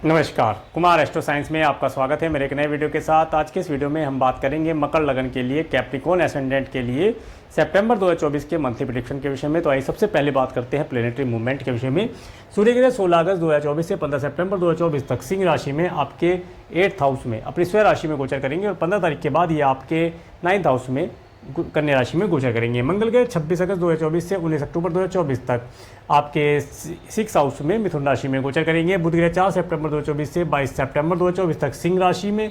नमस्कार, Kumar astro science में आपका स्वागत है मेरे एक नए वीडियो के साथ। आज के इस वीडियो में हम बात करेंगे मकर लगन के लिए कैप्रिकॉर्न एसेंडेंट के लिए सितंबर 2024 के मंथली प्रेडिक्शन के विषय में। तो आइए सबसे पहले बात करते हैं प्लेनेटरी मूवमेंट के विषय में। सूर्य ग्रह 16 अगस्त 2024 से 15 सितंबर 2024 तक सिंह राशि में आपके 8th हाउस में अपनी स्वयं राशि में गोचर करेंगे और 15 तारीख के बाद ये आपके 9th हाउस में कन्या राशि में गोचर करेंगे। मंगल ग्रह 26 अगस्त 2024 से 19 अक्टूबर 2024 तक आपके 6th हाउस में मिथुन राशि में गोचर करेंगे। बुध ग्रह 4 सितंबर 2024 से 22 सितंबर 2024 तक सिंह राशि में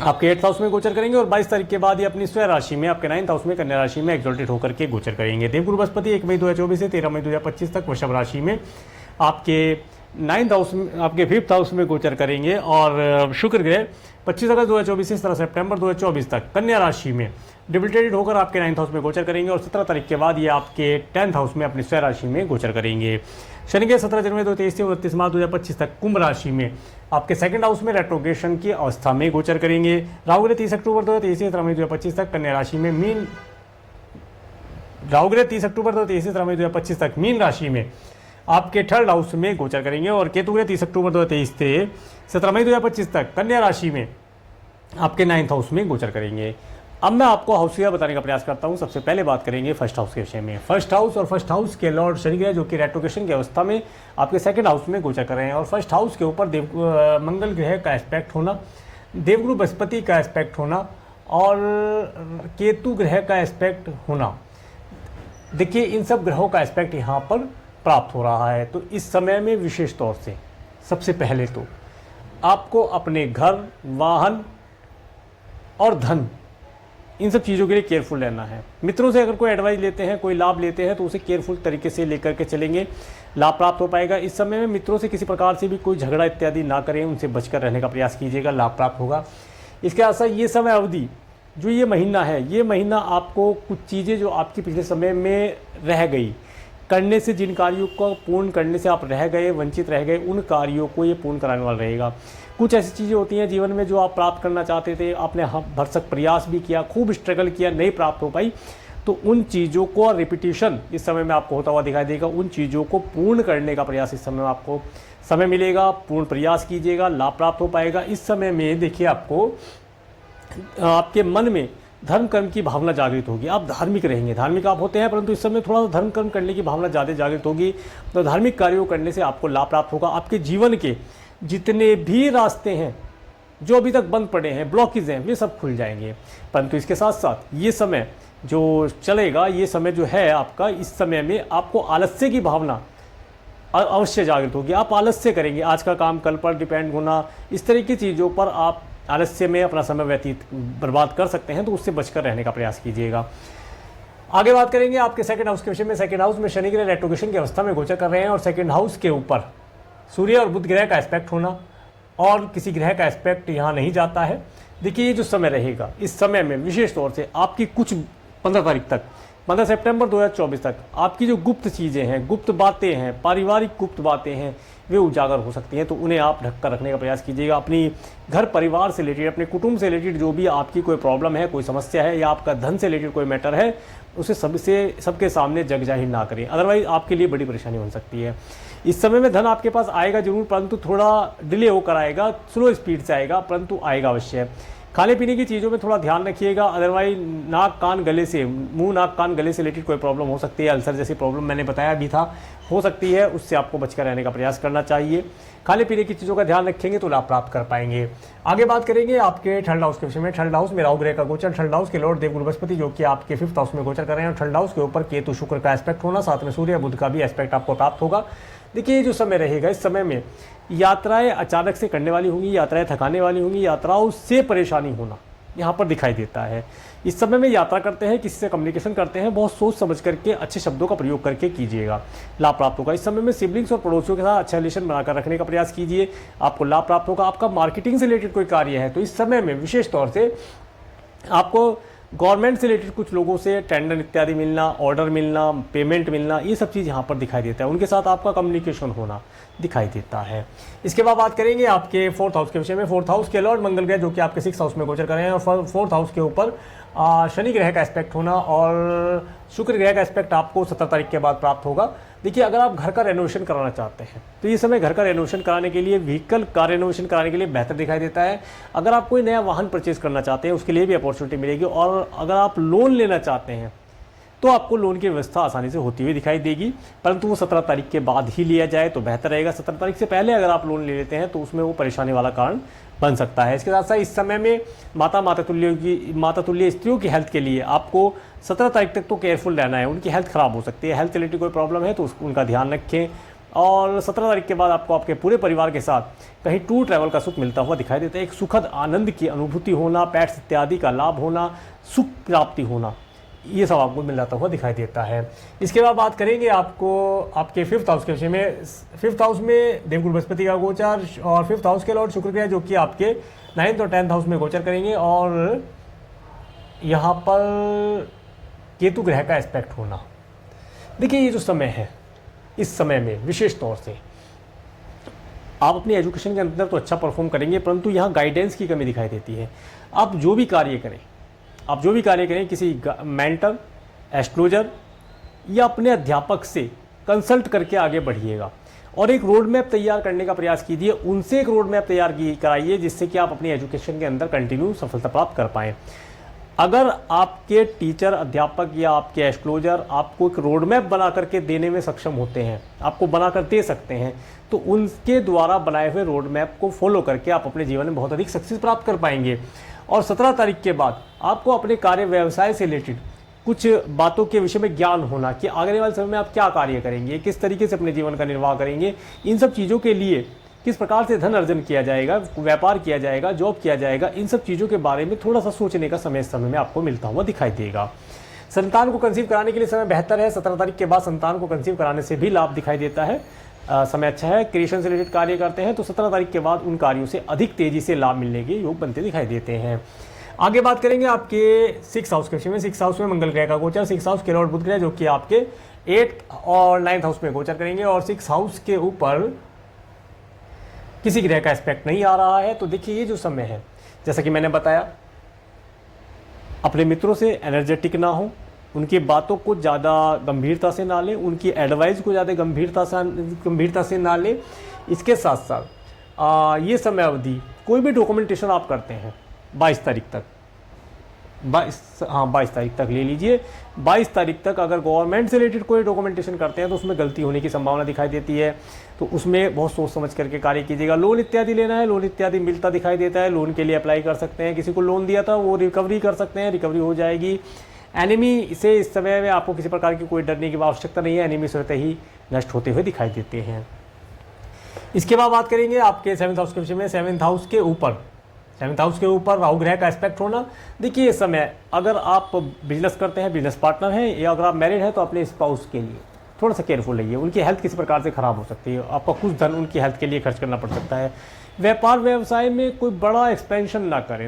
आपके 8th हाउस में गोचर करेंगे और 22 तारीख के बाद ये अपनी स्वयं राशि में आपके 9th हाउस में कन्या राशि में एक्सॉल्टेड होकर के गोचर करेंगे। देवगुरु बृहस्पति 1 मई 2024 से 13 मई 2025 तक वृषभ राशि में आपके 9th हाउस में आपके 5th हाउस में गोचर करेंगे और शुक्र ग्रह 25 अगस्त 2024 से 17 सितंबर 2024 तक कन्या राशि में डिबिलिटेटेड होकर आपके 9th हाउस में गोचर करेंगे और 17 तारीख के बाद ये आपके 10th हाउस में अपनी स्वयं राशि में गोचर करेंगे। शनि ग्रह 17 जनवरी 2023 से 29 मार्च 2025 तक कुंभ राशि में आपके 2nd हाउस में रेट्रोग्रेशन की अवस्था में गोचर करेंगे। राहु ग्रह 30 अक्टूबर 2023 से 17 मई 2025 तक कन्या राशि में राहु ग्रह 30 अक्टूबर 2023 से 17 मई 2025 तक मीन राशि में आपके 3rd हाउस में गोचर करेंगे और केतु ग्रह 30 अक्टूबर 2023 से 17 मई 2025 तक कन्या राशि में आपके 9th हाउस में गोचर करेंगे। अब मैं आपको हाउस ईयर बताने का प्रयास करता हूं। सबसे पहले बात करेंगे फर्स्ट हाउस के विषय में। फर्स्ट हाउस के लॉर्ड शनि ग्रह जो कि रेट्रोग्रेशन की अवस्था में आपके 2nd हाउस में गोचर कर रहे हैं और फर्स्ट हाउस के ऊपर मंगल ग्रह का एस्पेक्ट होना, देवगुरु बृहस्पति का एस्पेक्ट होना और केतु ग्रह का एस्पेक्ट होना। देखिए इन सब ग्रहों का एस्पेक्ट यहाँ पर प्राप्त हो रहा है। तो इस समय में विशेष तौर से सबसे पहले तो आपको अपने घर, वाहन और धन, इन सब चीज़ों के लिए केयरफुल रहना है। मित्रों से अगर कोई एडवाइस लेते हैं, कोई लाभ लेते हैं तो उसे केयरफुल तरीके से लेकर के चलेंगे, लाभ प्राप्त हो पाएगा। इस समय में मित्रों से किसी प्रकार से भी कोई झगड़ा इत्यादि ना करें, उनसे बचकर रहने का प्रयास कीजिएगा, लाभ प्राप्त होगा। इसके साथ साथ ये समय अवधि जो ये महीना है, ये महीना आपको कुछ चीज़ें जो आपकी पिछले समय में रह गई करने से, जिन कार्यों को पूर्ण करने से आप रह गए, वंचित रह गए, उन कार्यों को ये पूर्ण कराने वाला रहेगा। कुछ ऐसी चीज़ें होती हैं जीवन में जो आप प्राप्त करना चाहते थे, आपने भरसक प्रयास भी किया, खूब स्ट्रगल किया, नहीं प्राप्त हो पाई, तो उन चीज़ों को रिपीटिशन इस समय में आपको होता हुआ दिखाई देगा। उन चीज़ों को पूर्ण करने का प्रयास इस समय में आपको समय मिलेगा, पूर्ण प्रयास कीजिएगा, लाभ प्राप्त हो पाएगा। इस समय में देखिए आपको आपके मन में धर्म कर्म की भावना जागृत होगी, आप धार्मिक रहेंगे। धार्मिक आप होते हैं परंतु इस समय थोड़ा सा धर्म कर्म करने की भावना ज़्यादा जागृत होगी। तो धार्मिक कार्यों करने से आपको लाभ प्राप्त होगा। आपके जीवन के जितने भी रास्ते हैं जो अभी तक बंद पड़े हैं, ब्लॉकेज हैं, वे सब खुल जाएंगे। परंतु इसके साथ साथ ये समय जो चलेगा, ये समय जो है आपका, इस समय में आपको आलस्य की भावना अवश्य जागृत होगी। आप आलस्य करेंगे, आज का काम कल पर डिपेंड होना, इस तरह की चीज़ों पर आप आलस्य में अपना समय व्यतीत बर्बाद कर सकते हैं। तो उससे बचकर रहने का प्रयास कीजिएगा। आगे बात करेंगे आपके 2nd हाउस के विषय में। 2nd हाउस में शनि ग्रह रेट्रोग्रेशन की अवस्था में गोचर कर रहे हैं और 2nd हाउस के ऊपर सूर्य और बुध ग्रह का एस्पेक्ट होना और किसी ग्रह का एस्पेक्ट यहाँ नहीं जाता है। देखिए ये जो समय रहेगा, इस समय में विशेष तौर से आपकी कुछ 15 तारीख तक, 15 सितंबर 2024 तक आपकी जो गुप्त चीज़ें हैं, गुप्त बातें हैं, पारिवारिक गुप्त बातें हैं, वे उजागर हो सकती हैं। तो उन्हें आप ढक कर रखने का प्रयास कीजिएगा। अपनी घर परिवार से रिलेटेड, अपने कुटुंब से रिलेटेड जो भी आपकी कोई प्रॉब्लम है, कोई समस्या है या आपका धन से रिलेटेड कोई मैटर है, उसे सबके सामने जग जाहिर ना करें, अदरवाइज आपके लिए बड़ी परेशानी हो सकती है। इस समय में धन आपके पास आएगा जरूर, परंतु थोड़ा डिले होकर आएगा, स्लो स्पीड से आएगा, परंतु आएगा अवश्य। खाने पीने की चीज़ों में थोड़ा ध्यान रखिएगा, अदरवाइज नाक कान गले से, मुंह नाक कान गले से रिलेटेड कोई प्रॉब्लम हो सकती है। अल्सर जैसी प्रॉब्लम मैंने बताया भी था, हो सकती है, उससे आपको बचकर रहने का प्रयास करना चाहिए। खाने पीने की चीज़ों का ध्यान रखेंगे तो लाभ प्राप्त कर पाएंगे। आगे बात करेंगे आपके 3rd हाउस के विषय में। 3rd हाउस में राहु ग्रह का गोचर, 3rd हाउस के लॉर्ड देवगुरु बृहस्पति जो कि आपके 5th हाउस में गोचर कर रहे हैं और 3rd हाउस के ऊपर केतु शुक्र का एस्पेक्ट होना, साथ में सूर्य बुध का भी एस्पेक्ट आपको प्राप्त होगा। देखिए ये जो समय रहेगा, इस समय में यात्राएं अचानक से करने वाली होंगी, यात्राएं थकाने वाली होंगी, यात्राओं से परेशानी होना यहाँ पर दिखाई देता है। इस समय में यात्रा करते हैं, किसी से कम्युनिकेशन करते हैं, बहुत सोच समझ करके अच्छे शब्दों का प्रयोग करके कीजिएगा, लाभ प्राप्त होगा। इस समय में सिबलिंग्स और पड़ोसियों के साथ अच्छा रिलेशन बनाकर रखने का प्रयास कीजिए, आपको लाभ प्राप्त होगा। आपका मार्केटिंग से रिलेटेड कोई कार्य है तो इस समय में विशेष तौर से आपको गवर्नमेंट से रिलेटेड कुछ लोगों से टेंडर इत्यादि मिलना, ऑर्डर मिलना, पेमेंट मिलना, ये सब चीज़ यहाँ पर दिखाई देता है। उनके साथ आपका कम्युनिकेशन होना दिखाई देता है। इसके बाद बात करेंगे आपके 4th हाउस के विषय में। 4th हाउस के लॉर्ड मंगल ग्रह जो कि आपके 6th हाउस में गोचर कर रहे हैं और 4th हाउस के ऊपर शनि ग्रह का एस्पेक्ट होना और शुक्र ग्रह का एस्पेक्ट आपको 17 तारीख के बाद प्राप्त होगा। देखिए, अगर आप घर का रेनोवेशन कराना चाहते हैं तो ये समय घर का रेनोवेशन कराने के लिए, व्हीकल का रेनोवेशन कराने के लिए बेहतर दिखाई देता है। अगर आप कोई नया वाहन परचेज करना चाहते हैं उसके लिए भी अपॉर्चुनिटी मिलेगी, और अगर आप लोन लेना चाहते हैं तो आपको लोन की व्यवस्था आसानी से होती हुई दिखाई देगी, परंतु वो 17 तारीख के बाद ही लिया जाए तो बेहतर रहेगा। 17 तारीख से पहले अगर आप लोन ले लेते हैं तो उसमें वो परेशानी वाला कारण बन सकता है। इसके साथ साथ इस समय में माता तुल्य स्त्रियों की हेल्थ के लिए आपको 17 तारीख तक तो केयरफुल रहना है। उनकी हेल्थ ख़राब हो सकती है, हेल्थ रिलेटेड कोई प्रॉब्लम है तो उनका ध्यान रखें। और 17 तारीख के बाद आपको आपके पूरे परिवार के साथ कहीं टूर ट्रैवल का सुख मिलता हुआ दिखाई देता है। एक सुखद आनंद की अनुभूति होना, पेट्स इत्यादि का लाभ होना, सुख प्राप्ति होना, ये सब आपको मिल जाता हुआ दिखाई देता है। इसके बाद बात करेंगे आपको आपके 5th हाउस के विषय में। 5th हाउस में देवगुरु बृहस्पति का गोचर, और 5th हाउस के लॉर्ड शुक्र ग्रह जो कि आपके 9th और 10th हाउस में गोचर करेंगे, और यहाँ पर केतु ग्रह का एस्पेक्ट होना। देखिए, ये जो समय है, इस समय में विशेष तौर से आप अपनी एजुकेशन के अंदर तो अच्छा परफॉर्म करेंगे, परंतु यहाँ गाइडेंस की कमी दिखाई देती है। आप जो भी कार्य करें किसी मेंटर, एस्ट्रोलॉजर या अपने अध्यापक से कंसल्ट करके आगे बढ़िएगा, और एक रोड मैप तैयार करने का प्रयास कीजिए। उनसे एक रोड मैप तैयार कराइए जिससे कि आप अपनी एजुकेशन के अंदर कंटिन्यू सफलता प्राप्त कर पाएँ। अगर आपके टीचर, अध्यापक या आपके एस्ट्रोलॉजर आपको एक रोड मैप बना करके देने में सक्षम होते हैं, आपको बना कर दे सकते हैं, तो उनके द्वारा बनाए हुए रोड मैप को फॉलो करके आप अपने जीवन में बहुत अधिक सक्सेस प्राप्त कर पाएंगे। और 17 तारीख के बाद आपको अपने कार्य व्यवसाय से रिलेटेड कुछ बातों के विषय में ज्ञान होना कि आगे वाले समय में आप क्या कार्य करेंगे, किस तरीके से अपने जीवन का निर्वाह करेंगे, इन सब चीज़ों के लिए किस प्रकार से धन अर्जन किया जाएगा, व्यापार किया जाएगा, जॉब किया जाएगा, इन सब चीज़ों के बारे में थोड़ा सा सोचने का समय में आपको मिलता हुआ दिखाई देगा। संतान को कंसीव कराने के लिए समय बेहतर है। 17 तारीख के बाद संतान को कंसीव कराने से भी लाभ दिखाई देता है। समय अच्छा है। क्रिएशन से रिलेटेड कार्य करते हैं तो 17 तारीख के बाद उन कार्यों से अधिक तेजी से लाभ मिलने के योग बनते दिखाई देते हैं। आगे बात करेंगे आपके 6th हाउस के विषय में। 6th हाउस में मंगल ग्रह का गोचर, 6th हाउस के लॉर्ड बुध ग्रह जो कि आपके 8th और 9th हाउस में गोचर करेंगे, और 6th हाउस के ऊपर किसी ग्रह का एस्पेक्ट नहीं आ रहा है। तो देखिए, ये जो समय है, जैसा कि मैंने बताया, अपने मित्रों से एनर्जेटिक ना हो, उनकी बातों को ज़्यादा गंभीरता से ना लें, उनकी एडवाइस को ज़्यादा गंभीरता से ना लें। इसके साथ साथ ये समय अवधि कोई भी डॉक्यूमेंटेशन आप करते हैं 22 तारीख तक, 22 तारीख तक ले लीजिए। 22 तारीख तक अगर गवर्नमेंट से रिलेटेड कोई डॉक्यूमेंटेशन करते हैं तो उसमें गलती होने की संभावना दिखाई देती है, तो उसमें बहुत सोच समझ करके कार्य कीजिएगा। लोन इत्यादि लेना है, लोन इत्यादि मिलता दिखाई देता है, लोन के लिए अप्लाई कर सकते हैं। किसी को लोन दिया था वो रिकवरी कर सकते हैं, रिकवरी हो जाएगी। एनिमी से इस समय में आपको किसी प्रकार की कोई डरने की आवश्यकता नहीं है, एनिमी स्वतः ही नष्ट होते हुए दिखाई देते हैं। इसके बाद बात करेंगे आपके 7th हाउस के विषय में। 7th हाउस के ऊपर राहु ग्रह का एस्पेक्ट होना। देखिए, इस समय अगर आप बिजनेस करते हैं, बिजनेस पार्टनर हैं, या अगर आप मैरिड हैं तो अपने स्पाउस के लिए थोड़ा सा केयरफुल रहिए। उनकी हेल्थ किसी प्रकार से खराब हो सकती है, आपका कुछ धन उनकी हेल्थ के लिए खर्च करना पड़ सकता है। व्यापार व्यवसाय में कोई बड़ा एक्सपेंशन ना करें,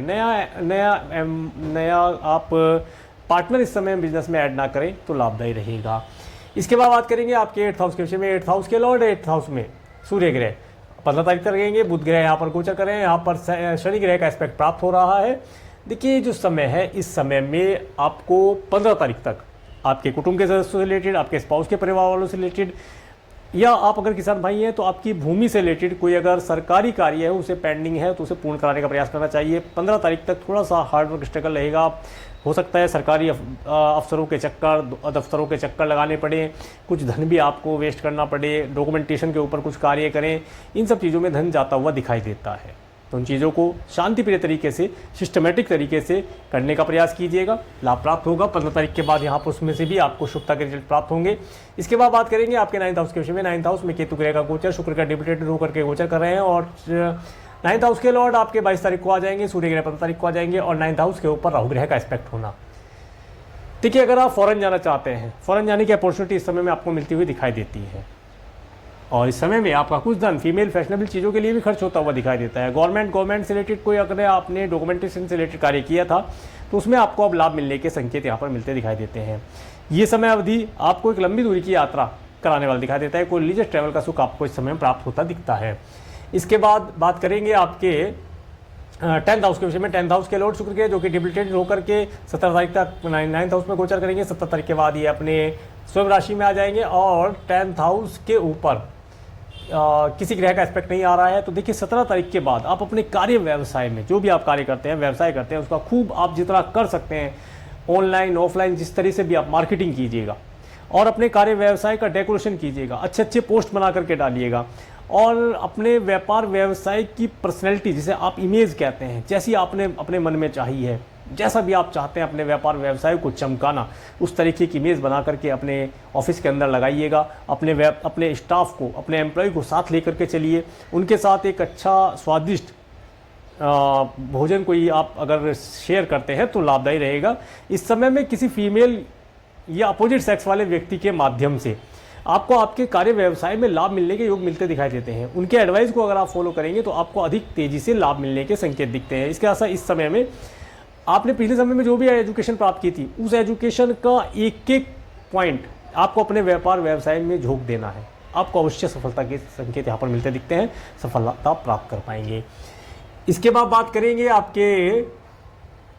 नया आप पार्टनर इस समय बिजनेस में ऐड ना करें तो लाभदायी रहेगा। इसके बाद बात करेंगे आपके 8th हाउस के विषय में। 8th हाउस के लॉर्ड 8th हाउस में सूर्य ग्रह 15 तारीख तक रहेंगे। बुध ग्रह यहाँ पर गोचर करें, यहाँ पर शनि ग्रह का एस्पेक्ट प्राप्त हो रहा है। देखिए, जो समय है, इस समय में आपको 15 तारीख तक आपके कुटुंब के सदस्यों से रिलेटेड, आपके स्पाउस के परिवार वालों से रिलेटेड, या आप अगर किसान भाई हैं तो आपकी भूमि से रिलेटेड कोई अगर सरकारी कार्य है, उसे पेंडिंग है तो उसे पूर्ण कराने का प्रयास करना चाहिए। 15 तारीख तक थोड़ा सा हार्डवर्क स्ट्रगल रहेगा। हो सकता है सरकारी अफसरों के चक्कर, दफ्तरों के चक्कर लगाने पड़े, कुछ धन भी आपको वेस्ट करना पड़े, डॉक्यूमेंटेशन के ऊपर कुछ कार्य करें, इन सब चीज़ों में धन जाता हुआ दिखाई देता है। तो उन चीज़ों को शांतिप्रिय तरीके से, सिस्टमेटिक तरीके से करने का प्रयास कीजिएगा, लाभ प्राप्त होगा। 15 तारीख के बाद यहाँ पर उसमें से भी आपको शुभता के रिजल्ट प्राप्त होंगे। इसके बाद बात करेंगे आपके 9th हाउस के विषय में। 9th हाउस में केतु ग्रह का गोचर, शुक्र का डिप्यूटेड होकर के गोचर कर रहे हैं, और 9th हाउस के लॉर्ड आपके 22 तारीख को आ जाएंगे, सूर्य ग्रह 15 तारीख को आ जाएंगे, और 9th हाउस के ऊपर राहु ग्रह का एस्पेक्ट होना। देखिए, अगर आप फॉरेन जाना चाहते हैं, फॉरेन जाने की अपॉर्चुनिटी इस समय में आपको मिलती हुई दिखाई देती है, और इस समय में आपका कुछ धन फीमेल फैशनेबल चीज़ों के लिए भी खर्च होता हुआ दिखाई देता है। गवर्नमेंट से रिलेटेड कोई अगर आपने डॉक्यूमेंटेशन से रिलेटेड कार्य किया था तो उसमें आपको अब लाभ मिलने के संकेत यहाँ पर मिलते दिखाई देते हैं। ये समय अवधि आपको एक लंबी दूरी की यात्रा कराने वाला दिखाई देता है। कोई रिलीजियस ट्रैवल का सुख आपको इस समय में प्राप्त होता दिखता है। इसके बाद बात करेंगे आपके 10th हाउस के विषय में 10th हाउस के लॉर्ड शुक्र के जो कि डिबिलिटेड होकर के 17 तारीख तक 9th हाउस में गोचर करेंगे। 17 तारीख के बाद ये अपने स्वयं राशि में आ जाएंगे और 10th हाउस के ऊपर किसी ग्रह का एस्पेक्ट नहीं आ रहा है। तो देखिए 17 तारीख के बाद आप अपने कार्य व्यवसाय में जो भी आप कार्य करते हैं, व्यवसाय करते हैं, उसका खूब आप जितना कर सकते हैं ऑनलाइन ऑफलाइन जिस तरह से भी आप मार्केटिंग कीजिएगा और अपने कार्य व्यवसाय का डेकोरेशन कीजिएगा, अच्छे अच्छे पोस्ट बना करके डालिएगा और अपने व्यापार व्यवसाय की पर्सनैलिटी जिसे आप इमेज कहते हैं, जैसी आपने अपने मन में चाहिए है, जैसा भी आप चाहते हैं अपने व्यापार व्यवसाय को चमकाना, उस तरीके की इमेज बना करके अपने ऑफिस के अंदर लगाइएगा। अपने स्टाफ को, अपने एम्प्लॉय को साथ लेकर के चलिए, उनके साथ एक अच्छा स्वादिष्ट भोजन कोई आप अगर शेयर करते हैं तो लाभदायी रहेगा। इस समय में किसी फीमेल या अपोजिट सेक्स वाले व्यक्ति के माध्यम से आपको आपके कार्य व्यवसाय में लाभ मिलने के योग मिलते दिखाई देते हैं। उनके एडवाइस को अगर आप फॉलो करेंगे तो आपको अधिक तेजी से लाभ मिलने के संकेत दिखते हैं। इसके साथ इस समय में आपने पिछले समय में जो भी एजुकेशन प्राप्त की थी, उस एजुकेशन का एक एक पॉइंट आपको अपने व्यापार व्यवसाय में झोंक देना है। आपको अवश्य सफलता के संकेत यहाँ पर मिलते दिखते हैं, सफलता प्राप्त कर पाएंगे। इसके बाद बात करेंगे आपके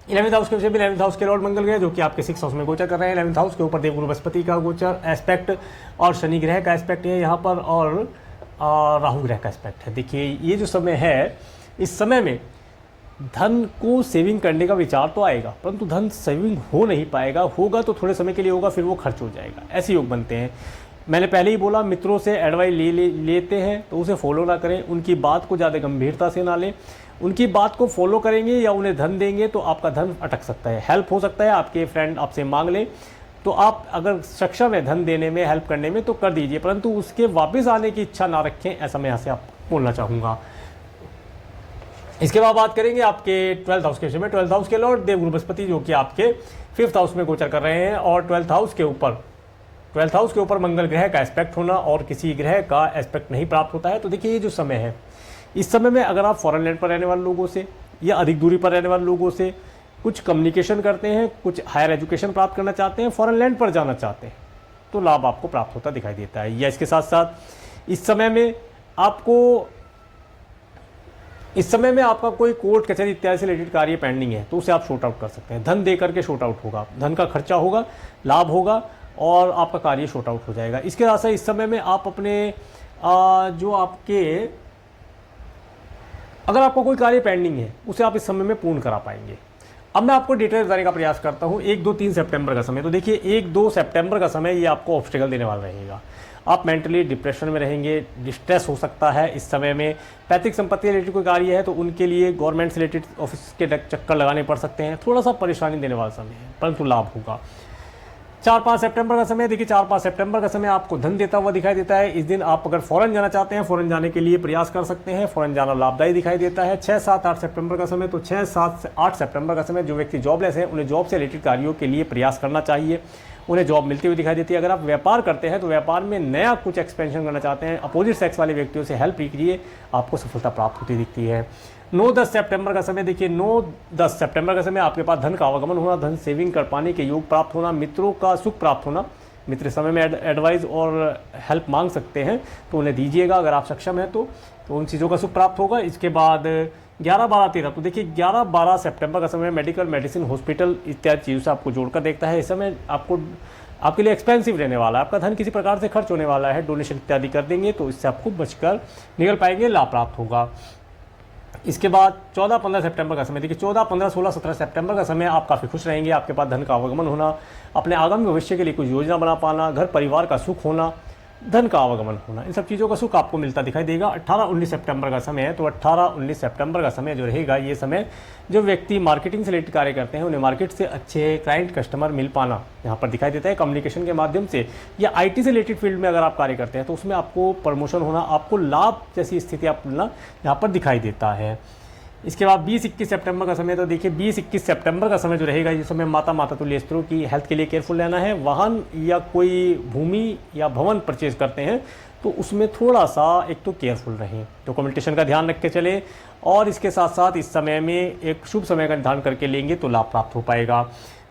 11th हाउस के विषय में। 11th हाउस के लॉर्ड मंगल ग्रह जो कि आपके 6th हाउस में गोचर कर रहे हैं। 11th हाउस के ऊपर देवगुरु बृहस्पति का गोचर एस्पेक्ट और शनि ग्रह का एस्पेक्ट है यहाँ पर और राहु ग्रह का एस्पेक्ट है। देखिए ये जो समय है, इस समय में धन को सेविंग करने का विचार तो आएगा, परंतु धन सेविंग हो नहीं पाएगा। होगा तो थोड़े समय के लिए होगा, फिर वो खर्च हो जाएगा। ऐसे योग बनते हैं। मैंने पहले ही बोला, मित्रों से एडवाइस लेते हैं तो उसे फॉलो ना करें, उनकी बात को ज़्यादा गंभीरता से ना लें। उनकी बात को फॉलो करेंगे या उन्हें धन देंगे तो आपका धन अटक सकता है। हेल्प हो सकता है, आपके फ्रेंड आपसे मांग लें तो आप अगर सक्षम है धन देने में, हेल्प करने में तो कर दीजिए, परंतु उसके वापस आने की इच्छा ना रखें, ऐसा मैं यहाँ से आप बोलना चाहूँगा। इसके बाद बात करेंगे आपके 12th हाउस के विषय में। 12th हाउस के लॉर्ड देवगुरु बृहस्पति जो कि आपके 5th हाउस में गोचर कर रहे हैं और 12th हाउस के ऊपर मंगल ग्रह का एस्पेक्ट होना और किसी ग्रह का एस्पेक्ट नहीं प्राप्त होता है। तो देखिए ये जो समय है, इस समय में अगर आप फॉरेन लैंड पर रहने वाले लोगों से या अधिक दूरी पर रहने वाले लोगों से कुछ कम्युनिकेशन करते हैं, कुछ हायर एजुकेशन प्राप्त करना चाहते हैं, फॉरेन लैंड पर जाना चाहते हैं, तो लाभ आपको प्राप्त होता दिखाई देता है। या इसके साथ साथ इस समय में आपका कोई कोर्ट कचहरी इत्यादि से रिलेटेड कार्य पेंडिंग है तो उसे आप शॉर्ट आउट कर सकते हैं। धन दे करके शॉर्ट आउट होगा, धन का खर्चा होगा, लाभ होगा और आपका कार्य शॉर्ट आउट हो जाएगा। इसके साथ साथ इस समय में आप अपने अगर आपका कोई कार्य पेंडिंग है उसे आप इस समय में पूर्ण करा पाएंगे। अब मैं आपको डिटेल बताने का प्रयास करता हूँ 1, 2, 3 सितंबर का समय। तो देखिए 1, 2 सितंबर का समय ये आपको ऑब्स्टेकल देने वाला रहेगा। आप मेंटली डिप्रेशन में रहेंगे, डिस्ट्रेस हो सकता है इस समय में। पैतृक संपत्ति रिलेटेड कोई कार्य है तो उनके लिए गवर्नमेंट से रिलेटेड ऑफिस के चक्कर लगाने पड़ सकते हैं। थोड़ा सा परेशानी देने वाला समय है परंतु लाभ होगा। 4-5 सितंबर का समय, देखिए 4-5 सितंबर का समय आपको धन देता हुआ दिखाई देता है। इस दिन आप अगर फॉरेन जाना चाहते हैं, फॉरेन जाने के लिए प्रयास कर सकते हैं। फॉरेन जाना लाभदायी दिखाई देता है। 6, 7, 8 सितंबर का समय, तो 6, 7, 8 सितंबर का समय जो व्यक्ति जॉबलेस है उन्हें जॉब से रिलेटेड कार्यों के लिए प्रयास करना चाहिए, उन्हें जॉब मिलती हुई दिखाई देती है। अगर आप व्यापार करते हैं तो व्यापार में नया कुछ एक्सपेंशन करना चाहते हैं, अपोजिट सेक्स वाले व्यक्तियों से हेल्प कीजिए, आपको सफलता प्राप्त होती दिखती है। 9-10 सितंबर का समय, देखिए 9-10 सितंबर का समय आपके पास धन का आवागमन होना, धन सेविंग कर पाने के योग प्राप्त होना, मित्रों का सुख प्राप्त होना। मित्र समय में एडवाइस और हेल्प मांग सकते हैं तो उन्हें दीजिएगा अगर आप सक्षम हैं तो उन चीज़ों का सुख प्राप्त होगा। इसके बाद 11-12-13, तो देखिए 11-12 सितंबर का समय मेडिकल, मेडिसिन, हॉस्पिटल इत्यादि चीज़ों से आपको जोड़कर देखता है। इस समय आपके लिए एक्सपेंसिव रहने वाला है, आपका धन किसी प्रकार से खर्च होने वाला है, डोनेशन इत्यादि कर देंगे तो इससे आपको बचकर निकल पाएंगे, लाभ प्राप्त होगा। इसके बाद 14-15 सितंबर का समय, देखिए 14, 15, 16, 17 सितंबर का समय आप काफ़ी खुश रहेंगे। आपके पास धन का आवागमन होना, अपने आगामी भविष्य के लिए कुछ योजना बना पाना, घर परिवार का सुख होना, धन का आवागमन होना, इन सब चीज़ों का सुख आपको मिलता दिखाई देगा। 18-19 सितंबर का समय है, तो 18-19 सितंबर का समय जो रहेगा, ये समय जो व्यक्ति मार्केटिंग से रिलेटेड कार्य करते हैं उन्हें मार्केट से अच्छे क्लाइंट कस्टमर मिल पाना यहाँ पर दिखाई देता है। कम्युनिकेशन के माध्यम से या IT से रिलेटेड फील्ड में अगर आप कार्य करते हैं तो उसमें आपको प्रमोशन होना, आपको लाभ जैसी स्थिति आप मिलना यहाँ पर दिखाई देता है। इसके बाद 20-21 सितंबर का समय, तो देखिए 20-21 सितंबर का समय जो रहेगा, ये समय माता तुल्य स्त्रियों की हेल्थ के लिए केयरफुल रहना है। वाहन या कोई भूमि या भवन परचेज करते हैं तो उसमें थोड़ा सा एक तो केयरफुल रहें, डॉक्यूमेंटेशन का ध्यान रख के चलें और इसके साथ साथ इस समय में एक शुभ समय का निर्धारण करके लेंगे तो लाभ प्राप्त हो पाएगा।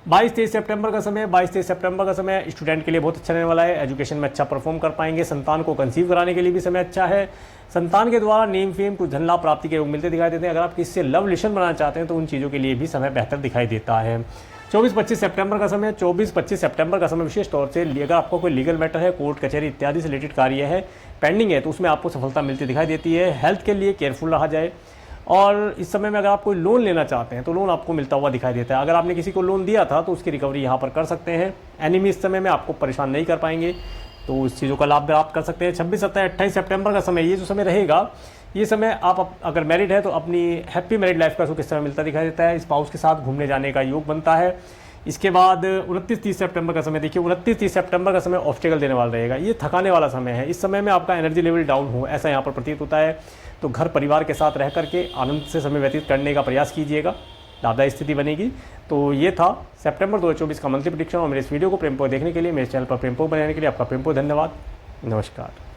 22-23 सितंबर का समय, 22-23 सितंबर का समय स्टूडेंट के लिए बहुत अच्छा रहने वाला है। एजुकेशन में अच्छा परफॉर्म कर पाएंगे। संतान को कंसीव कराने के लिए भी समय अच्छा है। संतान के द्वारा नेम फेम कुछ धन लाभ प्राप्ति के योग मिलते दिखाई देते हैं। अगर आप किसी से लव रिलेशन बनाना चाहते हैं तो उन चीज़ों के लिए भी समय बेहतर दिखाई देता है। 24-25 सितंबर का समय, 24-25 सितंबर का समय विशेष तौर से अगर आपको कोई लीगल मैटर है, कोर्ट कचहरी इत्यादि से रिलेटेड कार्य है, पेंडिंग है, तो उसमें आपको सफलता मिलती दिखाई देती है। हेल्थ के लिए केयरफुल रहा जाए। और इस समय में अगर आप कोई लोन लेना चाहते हैं तो लोन आपको मिलता हुआ दिखाई देता है। अगर आपने किसी को लोन दिया था तो उसकी रिकवरी यहाँ पर कर सकते हैं। एनिमी इस समय में आपको परेशान नहीं कर पाएंगे, तो इस चीज़ों का लाभ प्राप्त कर सकते हैं। 26, 27, 28 सितंबर का समय, ये जो समय रहेगा, ये समय आप अगर मैरिड है तो अपनी हैप्पी मैरिड लाइफ का सुख इस समय मिलता दिखाई देता है। स्पाउस के साथ घूमने जाने का योग बनता है। इसके बाद 29-30 सितंबर का समय देखिए, 29-30 सितंबर का समय ऑब्स्टेकल देने वाला रहेगा। ये थकाने वाला समय है। इस समय में आपका एनर्जी लेवल डाउन हो ऐसा यहाँ पर प्रतीत होता है। तो घर परिवार के साथ रह करके आनंद से समय व्यतीत करने का प्रयास कीजिएगा, लाभदायी स्थिति बनेगी। तो ये था सितंबर 2024 का मंथली प्रेडिक्शन। और मेरे इस वीडियो को प्रेमपूर्वक देखने के लिए, मेरे चैनल पर प्रेमपूर्वक बनाने के लिए आपका प्रेमपूर्वक धन्यवाद। नमस्कार।